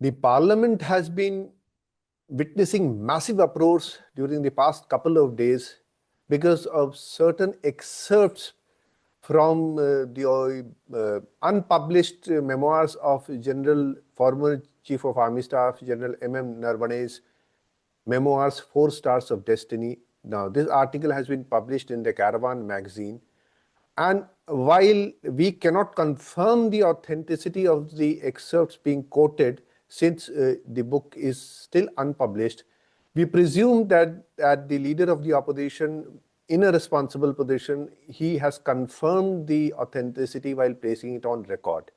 The parliament has been witnessing massive uproars during the past couple of days because of certain excerpts from the unpublished memoirs of former Chief of Army Staff, General M.M. Narasimhan's memoirs, 4 Stars of Destiny. Now, this article has been published in the Caravan magazine. And while we cannot confirm the authenticity of the excerpts being quoted, since the book is still unpublished, we presume that the leader of the opposition, in a responsible position, he has confirmed the authenticity while placing it on record.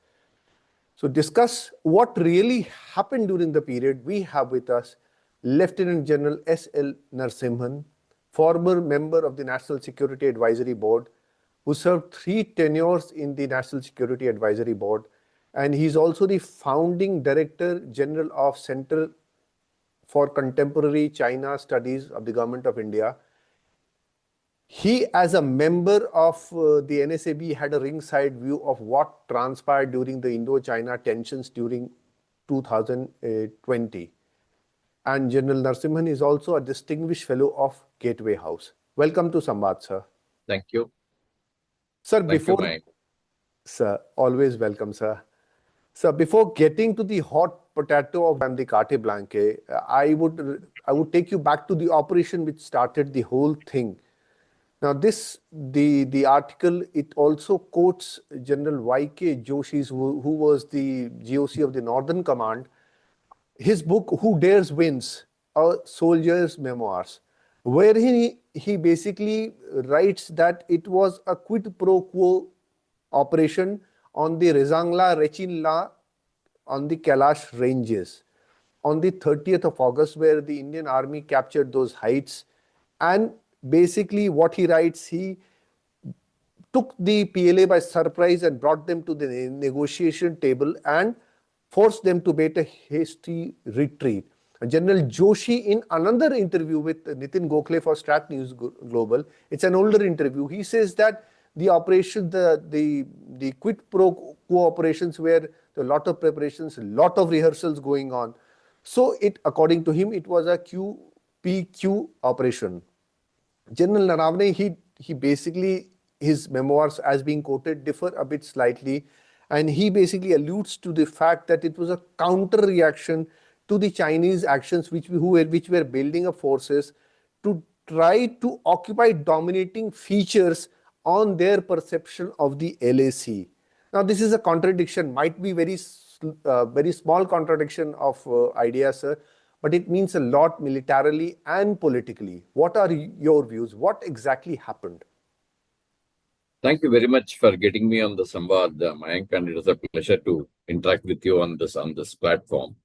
So, discuss what really happened during the period. We have with us Lieutenant General S.L. Narasimhan, former member of the National Security Advisory Board, who served 3 tenures in the National Security Advisory Board, and he is also the founding Director General of Center for Contemporary China Studies of the Government of India. He, as a member of the NSAB, had a ringside view of what transpired during the Indo-China tensions during 2020. And General Narasimhan is also a distinguished fellow of Gateway House. Welcome to Samvad, sir. Thank you. Sir, Sir, always welcome, sir. Sir, before getting to the hot potato of the Carte blanche, I would take you back to the operation which started the whole thing. Now, the article, it also quotes General Y.K Joshi, who was the GOC of the Northern Command. His book, Who Dares Wins, A Soldier's Memoirs, where he basically writes that it was a quid pro quo operation on the Rezang Rechin on the Kailash ranges on the 30th of August, where the Indian Army captured those heights. And basically what he writes, he took the PLA by surprise and brought them to the negotiation table and forced them to make a hasty retreat. General Joshi, in another interview with Nitin Gokhale for Strat News Global, it's an older interview, he says that the operation, the quid pro quo operations were a lot of preparations, a lot of rehearsals going on. So according to him, it was a QPQ operation. General Narasimhan, he basically, his memoirs as being quoted differ a bit slightly, and he basically alludes to the fact that it was a counter reaction to the Chinese actions which were building up forces to try to occupy dominating features on their perception of the LAC. Now, this is a contradiction, might be very small contradiction of ideas, sir, but it means a lot militarily and politically. What are your views? What exactly happened? Thank you very much for getting me on the Samvad, Mayank, and it is a pleasure to interact with you on this platform.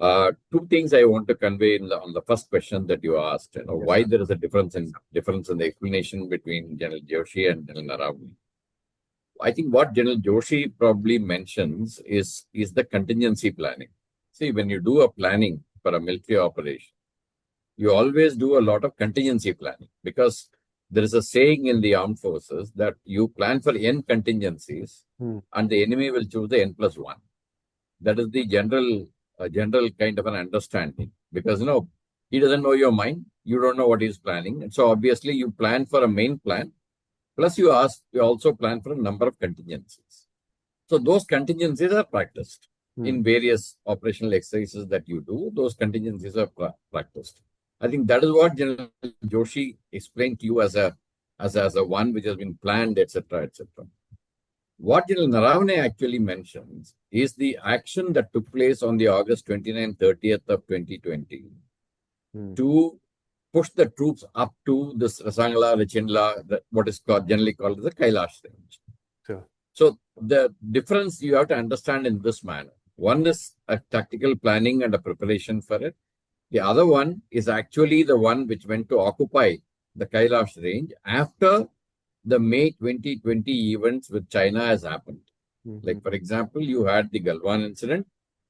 2 things I want to convey on the first question that you asked. Yes, why there is a difference in the explanation between General Joshi and General Narasimhan. I think what General Joshi probably mentions is the contingency planning. See, when you do a planning for a military operation, you always do a lot of contingency planning, because there is a saying in the armed forces that you plan for N contingencies and the enemy will choose the N+1. That is the general kind of an understanding, because he doesn't know your mind, you don't know what he's planning, and so obviously you plan for a main plan, plus you also plan for a number of contingencies. So those contingencies are practiced in various operational exercises that you do. Those contingencies are practiced. I think that is what General Joshi explained to you as a one which has been planned, etc., etc. What General Narasimhan actually mentions is the action that took place on the August 29-30th of 2020 to push the troops up to this Rezangla, Rechinla, what is generally called the Kailash range. Sure. So the difference you have to understand in this manner. One is a tactical planning and a preparation for it. The other one is actually the one which went to occupy the Kailash range after the May 2020 events with China has happened. Like, for example, you had the Galwan incident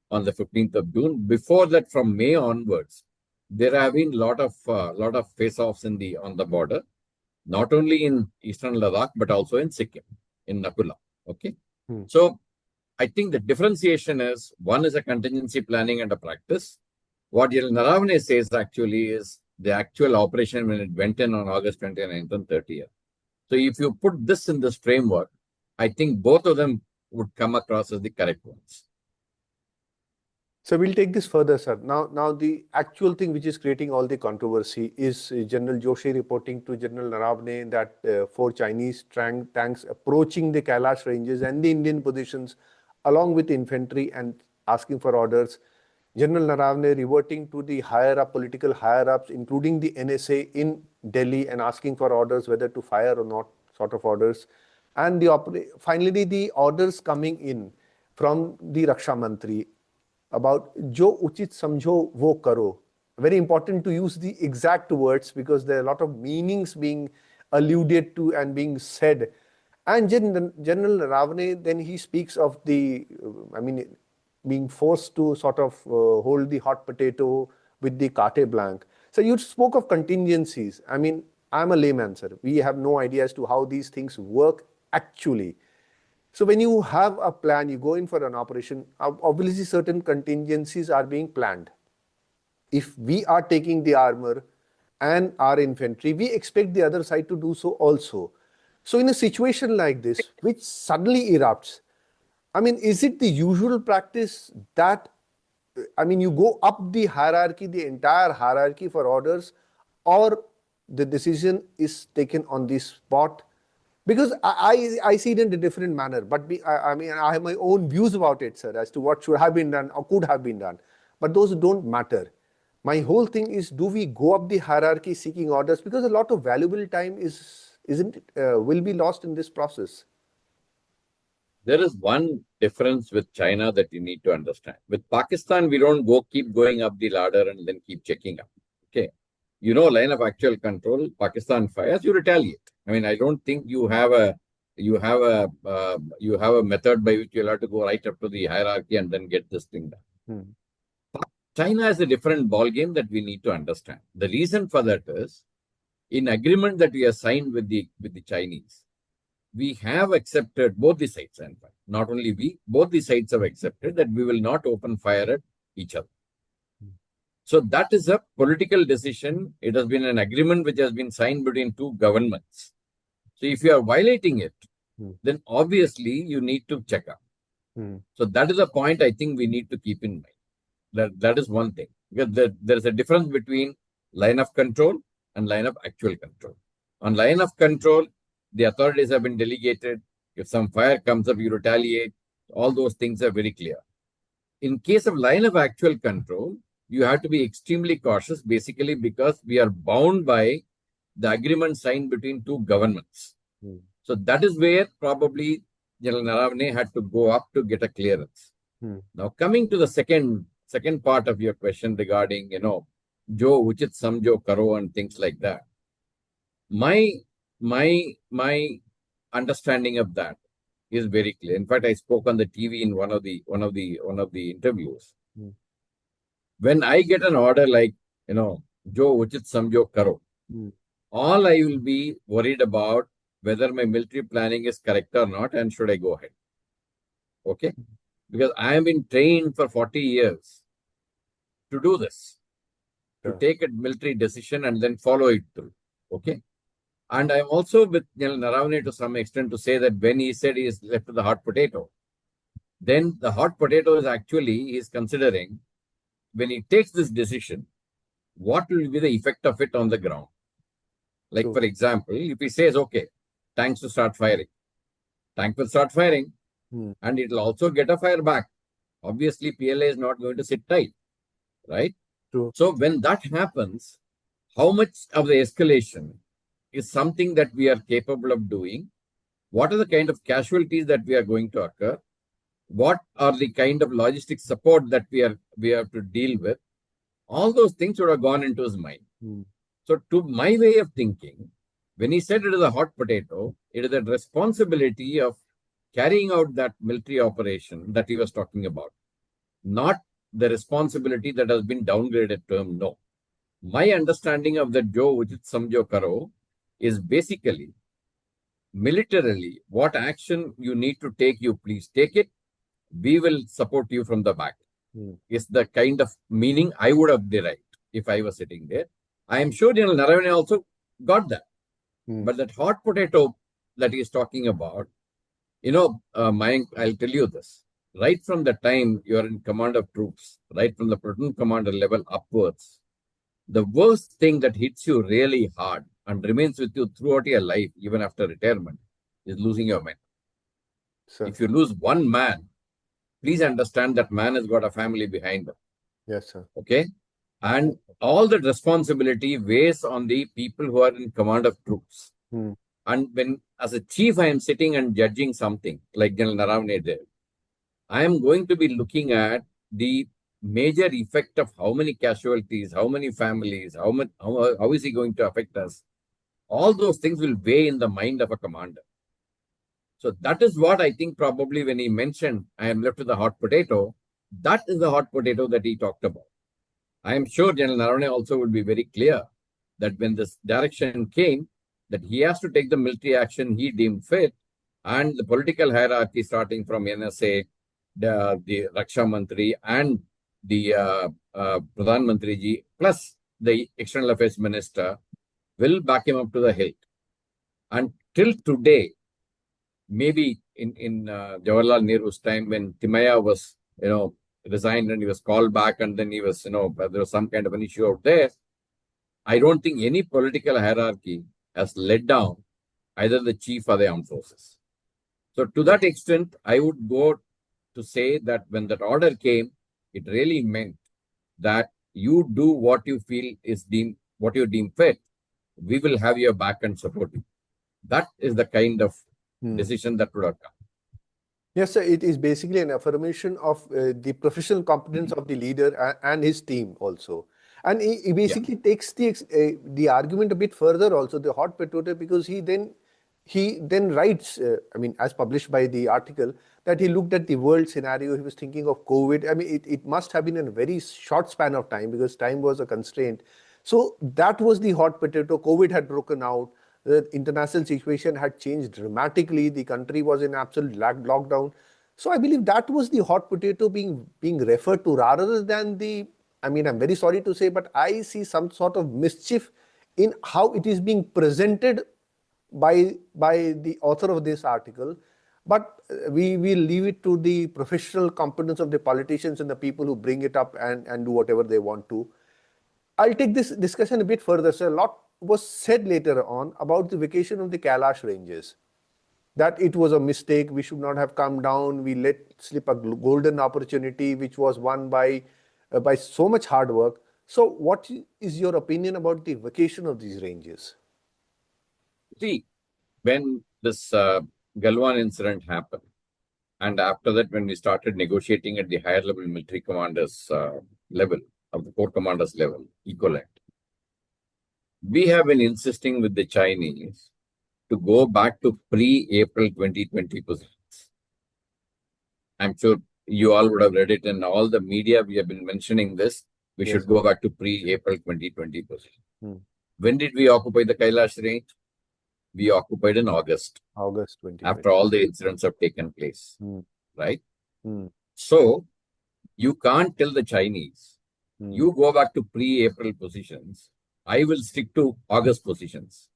on the 15th of June. Before that, from May onwards, there have been lot of face-offs on the border, not only in eastern Ladakh but also in Sikkim, in Nakula. Okay, so I think the differentiation is, one is a contingency planning and a practice. What General Naravane says actually is the actual operation when it went in on August 29th and 30th. So if you put this in this framework, I think both of them would come across as the correct ones. So we'll take this further, sir. Now the actual thing which is creating all the controversy is General Joshi reporting to General Naravane that 4 Chinese tanks approaching the Kailash ranges and the Indian positions along with infantry and asking for orders. General Naravane reverting to the political higher-ups, including the NSA in Delhi, and asking for orders whether to fire or not, sort of orders. And finally, the orders coming in from the Raksha Mantri about jo uchit samjho wo karo. Very important to use the exact words because there are a lot of meanings being alluded to and being said. And General Naravane, then he speaks of the, being forced to sort of hold the hot potato with the carte blanche. So you spoke of contingencies. I mean, I'm a layman, sir. We have no idea as to how these things work actually. So when you have a plan, you go in for an operation, obviously certain contingencies are being planned. If we are taking the armor and our infantry, we expect the other side to do so also. So in a situation like this, which suddenly erupts, I mean, is it the usual practice that, you go up the hierarchy, the entire hierarchy for orders, or the decision is taken on the spot? Because I see it in a different manner, but I have my own views about it, sir, as to what should have been done or could have been done. But those don't matter. My whole thing is, do we go up the hierarchy seeking orders? Because a lot of valuable time will be lost in this process. There is one difference with China that you need to understand. With Pakistan, we don't keep going up the ladder and then keep checking up. Okay. Line of actual control, Pakistan fires, you retaliate. I mean, I don't think you have a method by which you'll have to go right up to the hierarchy and then get this thing done. China is a different ballgame that we need to understand. The reason for that is, in agreement that we have signed with the Chinese, we have accepted, both the sides, in fact, not only we, both the sides have accepted that we will not open fire at each other. So that is a political decision. It has been an agreement which has been signed between two governments. So if you are violating it, then obviously you need to check up. So that is a point I think we need to keep in mind. That is one thing. Because there is a difference between line of control and line of actual control. On line of control, the authorities have been delegated. If some fire comes up, you retaliate. All those things are very clear. In case of line of actual control, you have to be extremely cautious, basically because we are bound by the agreement signed between two governments. So that is where probably General Naravane had to go up to get a clearance. Now, coming to the second part of your question regarding, jo uchit samjho karo and things like that. My understanding of that is very clear. In fact, I spoke on the TV in one of the interviews. When I get an order like, jo uchit samjho karo, all I will be worried about whether my military planning is correct or not and should I go ahead. Okay? Because I have been trained for 40 years to do this, to take a military decision and then follow it through. Okay? And I'm also with Naravane to some extent to say that when he said he is left with the hot potato, then the hot potato is actually, he is considering, when he takes this decision, what will be the effect of it on the ground? Like, for example, if he says, okay, tanks will start firing, tank will start firing, and it will also get a fire back. Obviously, PLA is not going to sit tight, right? So when that happens, how much of the escalation is something that we are capable of doing? What are the kind of casualties that we are going to occur? What are the kind of logistic support that we have to deal with? All those things would have gone into his mind. So to my way of thinking, when he said it is a hot potato, it is a responsibility of carrying out that military operation that he was talking about, not the responsibility that has been downgraded to him. No. My understanding of the jo uchit samjho karo is basically, militarily, what action you need to take, you please take it. we will support you from the back. Hmm. Is the kind of meaning I would have derived if I was sitting there. I am sure General Narasimhan also got that. But that hot potato that he is talking about, Mayank, I'll tell you this. Right from the time you are in command of troops, right from the platoon commander level upwards, the worst thing that hits you really hard and remains with you throughout your life, even after retirement, is losing your men. Sir. If you lose one man, please understand that man has got a family behind him. Yes, sir. Okay? And all that responsibility weighs on the people who are in command of troops. And when, as a chief, I am sitting and judging something, like General Narasimhan did, I am going to be looking at the major effect of how many casualties, how many families, how is he going to affect us? All those things will weigh in the mind of a commander. So that is what I think probably when he mentioned, I am left with a hot potato, that is the hot potato that he talked about. I am sure General Narasimhan also would be very clear that when this direction came, that he has to take the military action he deemed fit, and the political hierarchy starting from NSA, the Raksha Mantri, and the Pradhan Mantri ji, plus the External Affairs Minister, will back him up to the hilt. And till today, maybe in Jawaharlal Nehru's time, when Timaya was, resigned and he was called back, and then he was, there was some kind of an issue out there, I don't think any political hierarchy has let down either the chief or the armed forces. So to that extent, I would go to say that when that order came, it really meant that you do what you feel is what you deem fit. We will have your back and support you. That is the kind of decision that would have come. Yes, sir. It is basically an affirmation of the professional competence of the leader and his team also. And he basically takes the argument a bit further also, the hot potato, because he then writes, as published by the article, that he looked at the world scenario. He was thinking of COVID. I mean, it must have been in a very short span of time because time was a constraint. So that was the hot potato. COVID had broken out. The international situation had changed dramatically. The country was in absolute lockdown. So I believe that was the hot potato being referred to rather than I'm very sorry to say, but I see some sort of mischief in how it is being presented by the author of this article. But we will leave it to the professional competence of the politicians and the people who bring it up and do whatever they want to. I'll take this discussion a bit further. So a lot was said later on about the vacation of the Kailash ranges, that it was a mistake, we should not have come down, we let slip a golden opportunity which was won by so much hard work. So what is your opinion about the vacation of these ranges? See, when this Galwan incident happened, and after that, when we started negotiating at the higher level military commanders level, of the corps commanders level, equivalent, we have been insisting with the Chinese to go back to pre-April 2020 positions. I'm sure you all would have read it in all the media. We have been mentioning this. We should go back to pre-April 2020 position. When did we occupy the Kailash range? We occupied in August. August 2020. After all the incidents have taken place. Right? So, you can't tell the Chinese, you go back to pre-April positions, I will stick to August positions.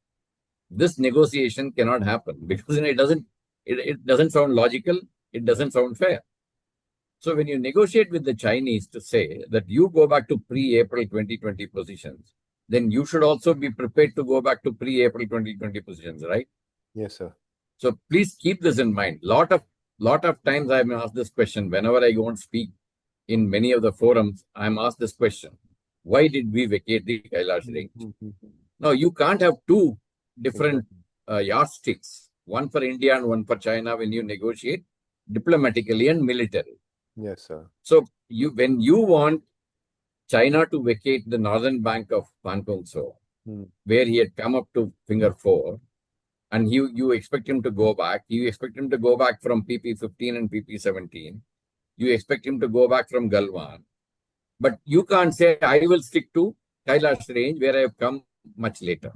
This negotiation cannot happen because it doesn't sound logical, it doesn't sound fair. So when you negotiate with the Chinese to say that you go back to pre-April 2020 positions, then you should also be prepared to go back to pre-April 2020 positions, right? Yes, sir. So please keep this in mind. Lot of times I'm asked this question whenever I go and speak in many of the forums. I'm asked this question: why did we vacate the Kailash range? No, you can't have two different yardsticks, one for India and one for China when you negotiate diplomatically and militarily. Yes, sir. So when you want China to vacate the northern bank of Pantong So, where he had come up to Finger 4, and you expect him to go back. You expect him to go back from PP15 and PP17. You expect him to go back from Galwan. But you can't say, I will stick to Kailash range where I have come much later.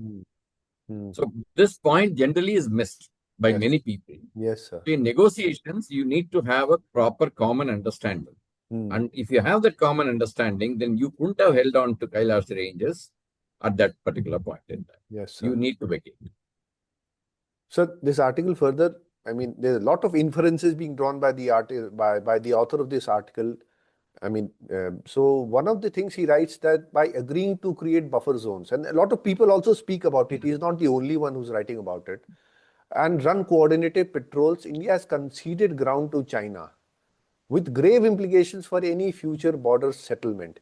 So this point generally is missed. by Yes. many people. Yes, sir. So in negotiations, you need to have a proper common understanding. And if you have that common understanding, then you couldn't have held on to Kailash ranges at that particular point in time. Yes, sir. You need to vacate. So this article further, I mean, there's a lot of inferences being drawn by the by the author of this article. I mean, so one of the things he writes that by agreeing to create buffer zones, and a lot of people also speak about it. He's not the only one who's writing about it. And run coordinated patrols, India has conceded ground to China, with grave implications for any future border settlement.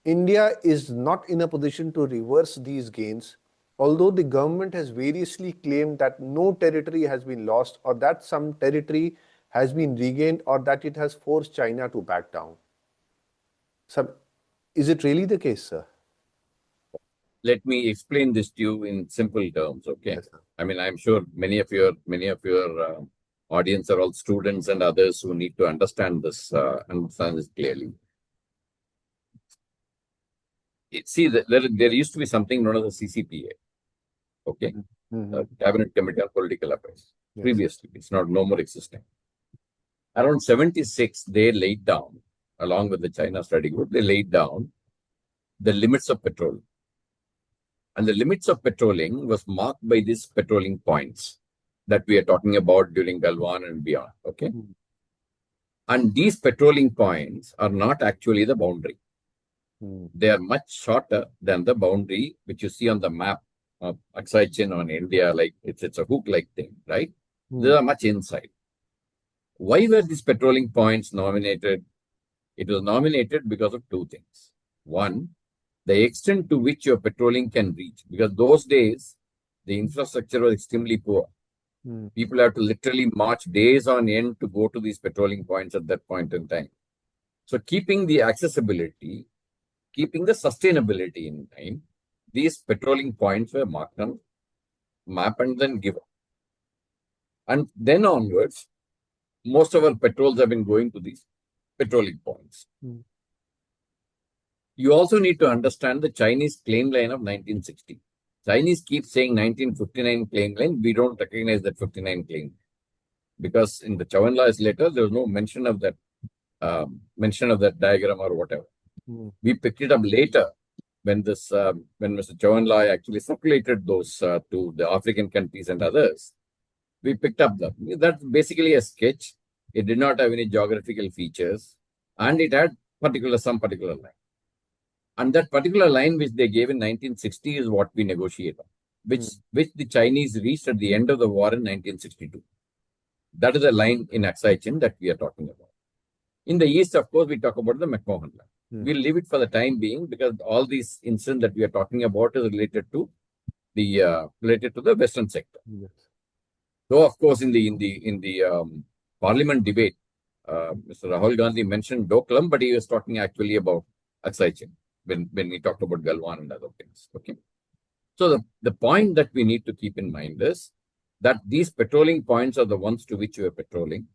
India is not in a position to reverse these gains, although the government has variously claimed that no territory has been lost, or that some territory has been regained, or that it has forced China to back down. So, is it really the case, sir? Let me explain this to you in simple terms, okay? Yes, sir. I mean, I'm sure many of your audience are all students and others who need to understand this clearly. See, there used to be something known as the CCPA, okay? Cabinet Committee on Political Affairs. Yes. Previously, it's no more existing. Around 76, they laid down, along with the China study group, they laid down the limits of patrol. And the limits of patrolling was marked by these patrolling points that we are talking about during Galwan and beyond, okay? And these patrolling points are not actually the boundary. They are much shorter than the boundary which you see on the map of Aksai Chin on India, like it's a hook-like thing, right? They are much inside. Why were these patrolling points nominated? It was nominated because of two things. One, the extent to which your patrolling can reach, because those days the infrastructure was extremely poor. People have to literally march days on end to go to these patrolling points at that point in time. So keeping the accessibility, keeping the sustainability in time, these patrolling points were marked on map and then given. And then onwards, most of our patrols have been going to these patrolling points. You also need to understand the Chinese claim line of 1960. Chinese keep saying 1959 claim line. We don't recognize that 59 claim, because in the Chowanlayas letter there was no mention of that diagram or whatever. We picked it up later when when Mr. Chowanlay actually circulated those to the African countries and others. We picked up that. That's basically a sketch. It did not have any geographical features, and it had some particular line. And that particular line which they gave in 1960 is what we negotiate on, which the Chinese reached at the end of the war in 1962. That is the line in Aksai Chin that we are talking about. In the east, of course, we talk about the McMahon line. We'll leave it for the time being, because all these incidents that we are talking about is related to the western sector. Yes. Though, of course, in the parliament debate, Mr. Rahul Gandhi mentioned Doklam, but he was talking actually about Aksai Chin when he talked about Galwan and other things. Okay. So the point that we need to keep in mind is that these patrolling points are the ones to which you are patrolling.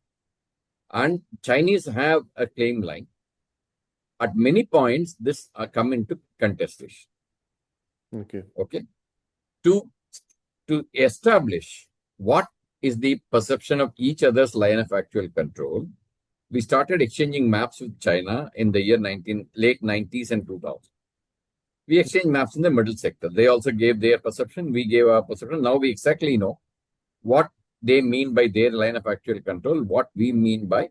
And Chinese have a claim line. At many points, this come into contestation. Okay. To establish what is the perception of each other's line of actual control, we started exchanging maps with China in the year late 90s and 2000. We exchanged maps in the middle sector. They also gave their perception. We gave our perception. Now we exactly know what they mean by their line of actual control, what we mean by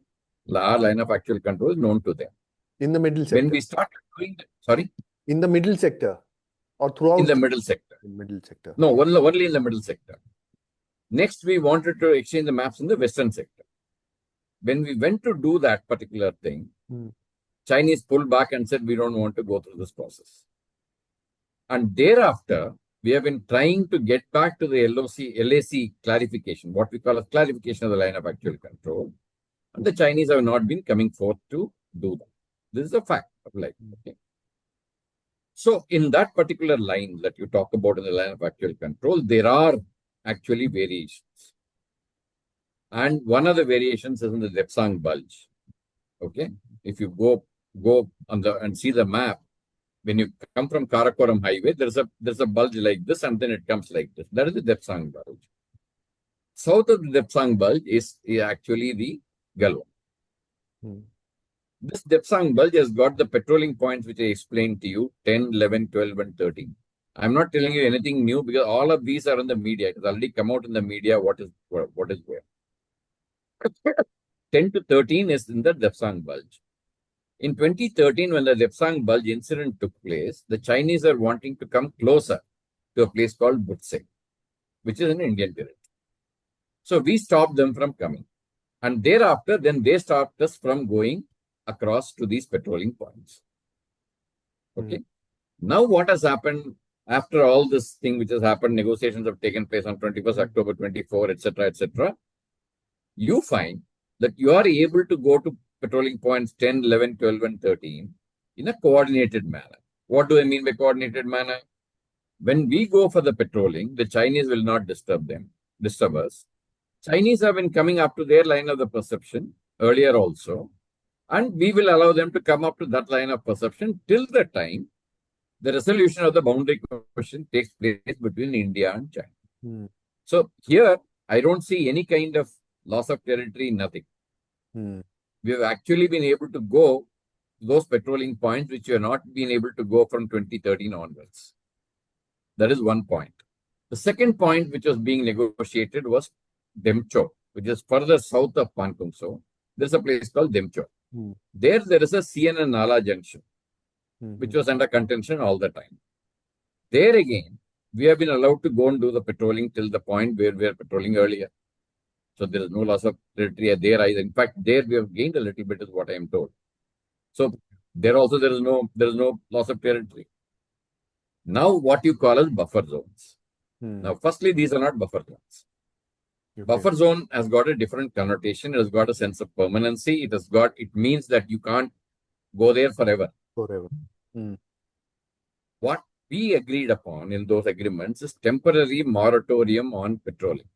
our line of actual control is known to them. In the middle sector? When we started doing that, sorry? In the middle sector or throughout? In the middle sector. In middle sector. No, only in the middle sector. Next, we wanted to exchange the maps in the western sector. When we went to do that particular thing, Chinese pulled back and said, we don't want to go through this process. And thereafter, we have been trying to get back to the LAC clarification, what we call a clarification of the line of actual control. And the Chinese have not been coming forth to do that. This is a fact of life. Okay. So in that particular line that you talk about in the line of actual control, there are actually variations. And one of the variations is in the Rezang bulge. Okay. If you go and see the map, when you come from Karakoram highway, there's a bulge like this, and then it comes like this. That is the Rezang bulge. South of the Depsang Bulge is actually the Galwan. This Depsang Bulge has got the patrolling points which I explained to you, 10, 11, 12, and 13. I'm not telling you anything new because all of these are in the media. It has already come out in the media what is where. 10 to 13 is in the Depsang Bulge. In 2013, when the Depsang Bulge incident took place, the Chinese are wanting to come closer to a place called Butse, which is an Indian territory. So we stopped them from coming. And thereafter, then they stopped us from going across to these patrolling points. Okay. Now what has happened after all this thing which has happened, negotiations have taken place on 21st October 24, etc., etc. You find that you are able to go to patrolling points 10, 11, 12, and 13 in a coordinated manner. What do I mean by coordinated manner? When we go for the patrolling, the Chinese will not disturb us. Chinese have been coming up to their line of the perception earlier also, and we will allow them to come up to that line of perception till the time the resolution of the boundary question takes place between India and China. So here, I don't see any kind of loss of territory, nothing. We have actually been able to go those patrolling points which we have not been able to go from 2013 onwards. That is one point. The second point which was being negotiated was Demcho, which is further south of Pankungso. There's a place called Demcho. There is a CNN Nala junction, which was under contention all the time. There again, we have been allowed to go and do the patrolling till the point where we were patrolling earlier. So there is no loss of territory there either. In fact, there we have gained a little bit is what I am told. So there also there is no loss of territory. Now what you call as buffer zones. Now firstly, these are not buffer zones. Okay. Buffer zone has got a different connotation. It has got a sense of permanency. It means that you can't go there forever. What we agreed upon in those agreements is temporary moratorium on patrolling.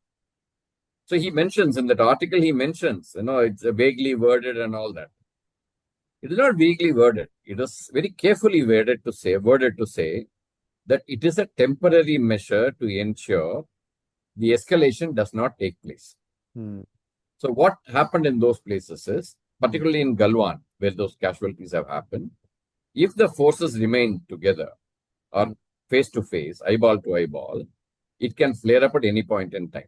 So he mentions in that article, it's vaguely worded and all that. It is not vaguely worded. It is very carefully worded to say that it is a temporary measure to ensure the escalation does not take place. So what happened in those places is, particularly in Galwan, where those casualties have happened, if the forces remain together or face to face, eyeball to eyeball, it can flare up at any point in time.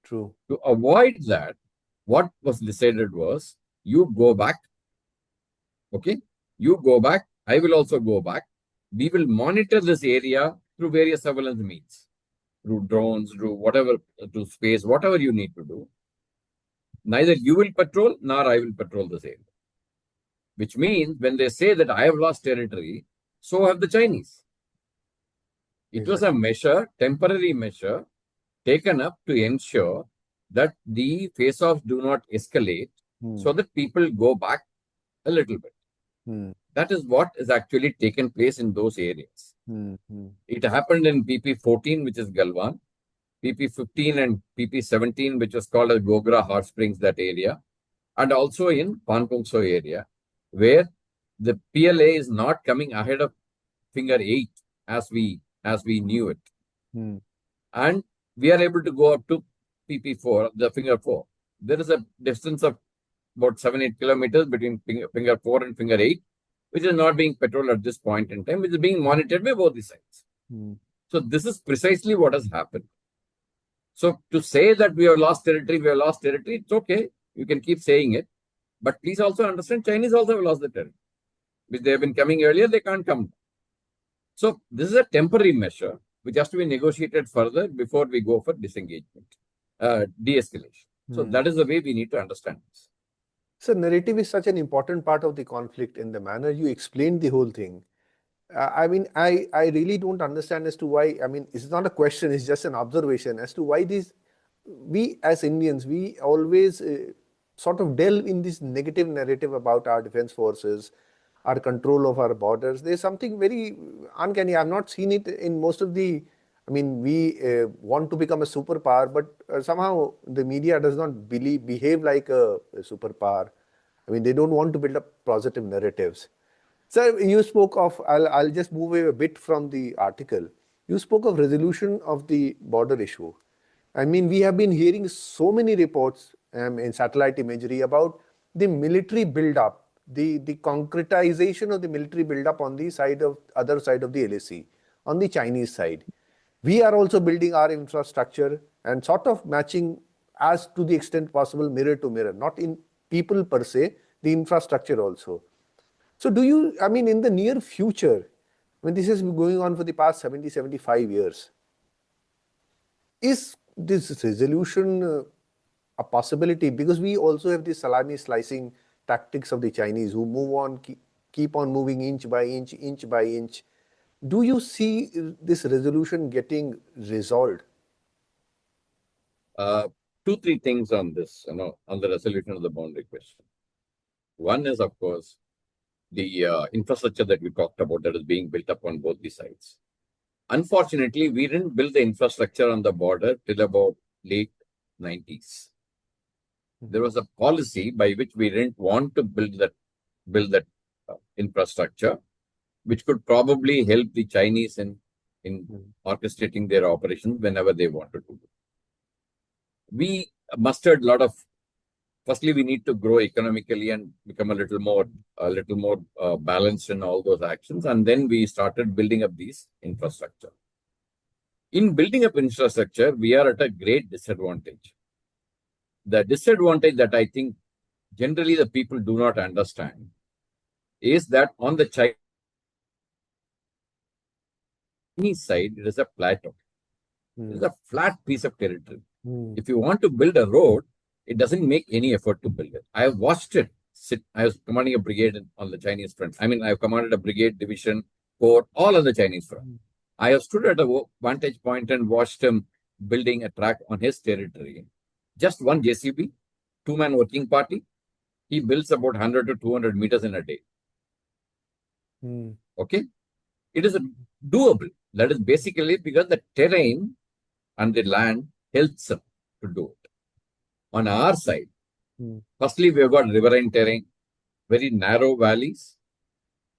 True. To avoid that, what was decided was, you go back. Okay? You go back. I will also go back. We will monitor this area through various surveillance means. Through drones, through whatever, to space, whatever you need to do. Neither you will patrol, nor I will patrol this area. Which means, when they say that I have lost territory, so have the Chinese. It was a measure, temporary measure, taken up to ensure that the face-offs do not escalate, so that people go back a little bit. That is what is actually taken place in those areas. It happened in PP14, which is Galwan, PP15 and PP17, which was called as Gogra Hot Springs, that area, and also in Panpungso area, where the PLA is not coming ahead of finger 8 as we knew it. And we are able to go up to PP4, the finger 4. There is a distance of about 7-8 kilometers between finger 4 and finger 8, which is not being patrolled at this point in time, which is being monitored by both the sides. So this is precisely what has happened. So to say that we have lost territory, it's okay. You can keep saying it. But please also understand, Chinese also have lost the territory. Which they have been coming earlier, they can't come. So this is a temporary measure, which has to be negotiated further before we go for disengagement, de-escalation. So that is the way we need to understand this. So narrative is such an important part of the conflict in the manner you explained the whole thing. I really don't understand as to why. It's not a question, it's just an observation as to why we as Indians, we always sort of delve in this negative narrative about our defense forces, our control of our borders. There's something very uncanny. I've not seen it in most of the, we want to become a superpower, but somehow the media does not behave like a superpower. They don't want to build up positive narratives. So you spoke of, I'll just move away a bit from the article. You spoke of resolution of the border issue. I mean, we have been hearing so many reports in satellite imagery about the military build-up, the concretization of the military build-up on the other side of the LAC, on the Chinese side. We are also building our infrastructure and sort of matching as to the extent possible mirror to mirror, not in people per se, the infrastructure also. So do you, I mean, in the near future, when this has been going on for the past 70, 75 years, is this resolution a possibility? Because we also have the salami slicing tactics of the Chinese who move on, keep on moving inch by inch, inch by inch. Do you see this resolution getting resolved? Two, three things on this, on the resolution of the boundary question. One is, of course, the infrastructure that we talked about that is being built up on both the sides. Unfortunately, we didn't build the infrastructure on the border till about late 90s. There was a policy by which we didn't want to build that infrastructure, which could probably help the Chinese in orchestrating their operations whenever they wanted to. We mustered a lot of. Firstly, we need to grow economically and become a little more balanced in all those actions, and then we started building up these infrastructure. In building up infrastructure, we are at a great disadvantage. The disadvantage that I think generally the people do not understand is that on the Chinese side, it is a plateau. It is a flat piece of territory. If you want to build a road, it doesn't make any effort to build it. I have watched it sit. I was commanding a brigade on the Chinese front. I mean, I have commanded a brigade, division, corps, all on the Chinese front. I have stood at a vantage point and watched him building a track on his territory. Just one JCB, two-man working party. He builds about 100 to 200 meters in a day. Okay? It is doable. That is basically because the terrain and the land helps him to do it. On our side, firstly, we have got riverine terrain, very narrow valleys.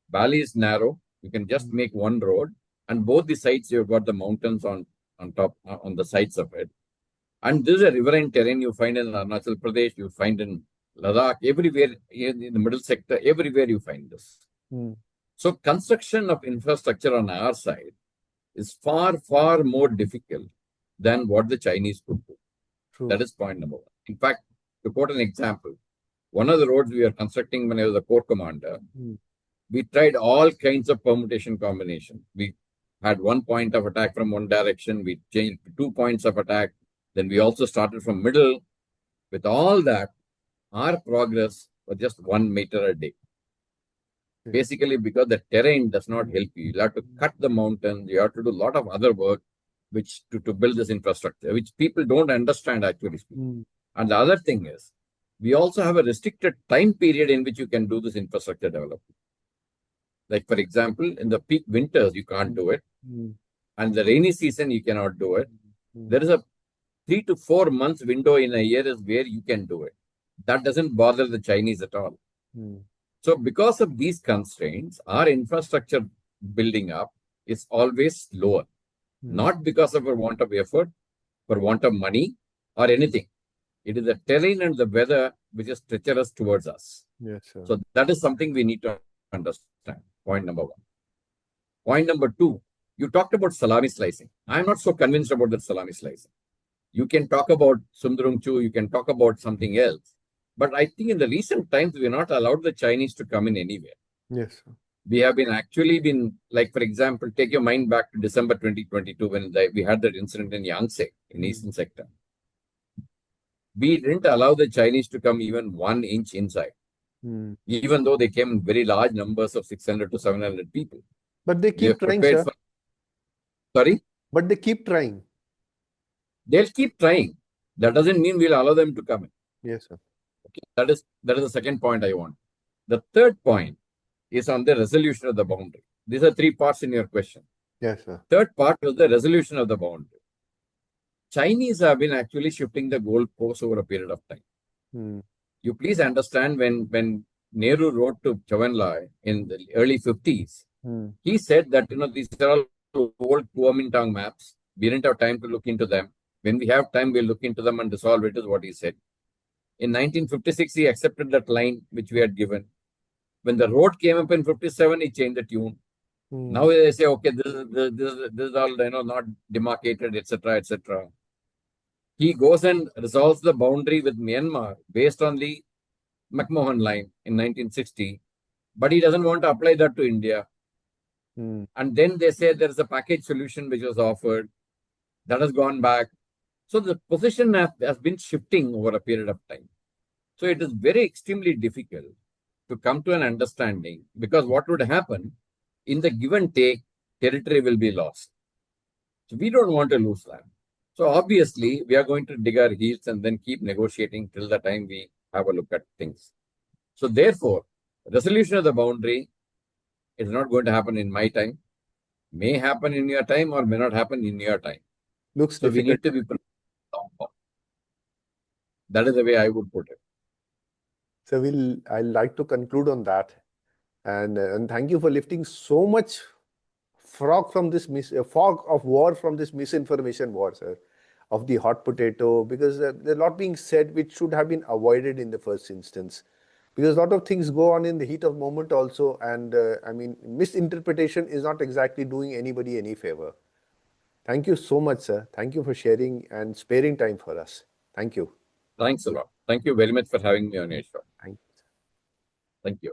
Valley is narrow. You can just make one road. And both the sides, you have got the mountains on top, on the sides of it. And this is a riverine terrain you find in Arunachal Pradesh, you find in Ladakh, everywhere in the middle sector, everywhere you find this. So construction of infrastructure on our side is far, far more difficult than what the Chinese could do. That is point number one. In fact, to quote an example, one of the roads we were constructing when I was a corps commander, we tried all kinds of permutation combination. We had one point of attack from one direction, we changed to 2 points of attack, then we also started from middle. With all that, our progress was just 1 meter a day. Basically, because the terrain does not help you. You have to cut the mountains, you have to do a lot of other work which to build this infrastructure, which people don't understand actually. And the other thing is, we also have a restricted time period in which you can do this infrastructure development. Like, for example, in the peak winters, you can't do it. And the rainy season, you cannot do it. There is a 3 to 4 months window in a year is where you can do it. That doesn't bother the Chinese at all. So because of these constraints, our infrastructure building up is always slower. Not because of a want of effort, for want of money or anything. It is the terrain and the weather which is treacherous towards us. Yes, sir. So that is something we need to understand. Point number one. Point number two, you talked about salami slicing. I'm not so convinced about that salami slicing. You can talk about Sundrung-Chu, you can talk about something else. But I think in the recent times, we are not allowed the Chinese to come in anywhere. Yes, sir. We have been like, for example, take your mind back to December 2022 when we had that incident in Yangtze, in eastern sector. We didn't allow the Chinese to come even 1 inch inside, even though they came in very large numbers of 600 to 700 people. But they keep trying, sir. Sorry? But they keep trying. They'll keep trying. That doesn't mean we'll allow them to come in. Yes, sir. Okay. That is the second point I want. The third point is on the resolution of the boundary. These are 3 parts in your question. Yes, sir. Third part was the resolution of the boundary. Chinese have been actually shifting the goalposts over a period of time. You please understand when Nehru wrote to Chavanlai in the early 50s, he said that, these are all old Kuomintang maps. We didn't have time to look into them. When we have time, we'll look into them and resolve it, is what he said. In 1956, he accepted that line which we had given. When the road came up in 57, he changed the tune. Now they say, okay, this is all, not demarcated, etc., etc. He goes and resolves the boundary with Myanmar based on the McMahon line in 1960, but he doesn't want to apply that to India. And then they say there is a package solution which was offered that has gone back. So the position has been shifting over a period of time. So it is very extremely difficult to come to an understanding, because what would happen in the give and take, territory will be lost. So we don't want to lose that. So obviously, we are going to dig our heels and then keep negotiating till the time we have a look at things. So therefore, resolution of the boundary is not going to happen in my time. May happen in your time or may not happen in your time. Looks so difficult. We need to be prepared. That is the way I would put it. So I'd like to conclude on that. And thank you for lifting so much fog from this fog of war from this misinformation war, sir, of the hot potato, because there's a lot being said which should have been avoided in the first instance, because a lot of things go on in the heat of moment also, and I mean, misinterpretation is not exactly doing anybody any favor. Thank you so much, sir. Thank you for sharing and sparing time for us. Thank you. Thanks a lot. Thank you very much for having me on your show. Thank you. Thank you.